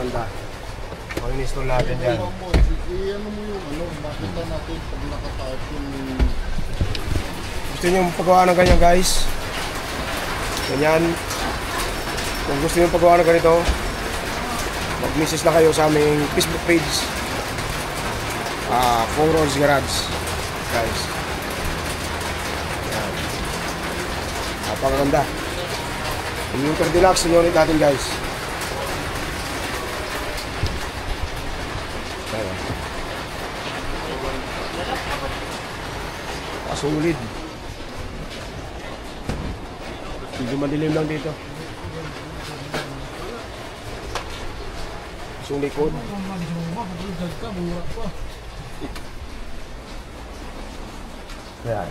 Napakaganda. Kung in-install natin yan. Ano mo yung ano, makita natin pag nakataas yung... Gusto nyo pagawa ng ganyan guys? Ganyan. Kung gusto nyo pagawa ng ganito, mag-message lang kayo sa aming Facebook page. Four Rolls Garage. Guys. Yan. Napakaganda. Yung Deluxe unit natin guys. Ayan. Solid. Medyo madilim lang dito. Yung likod. Ayan.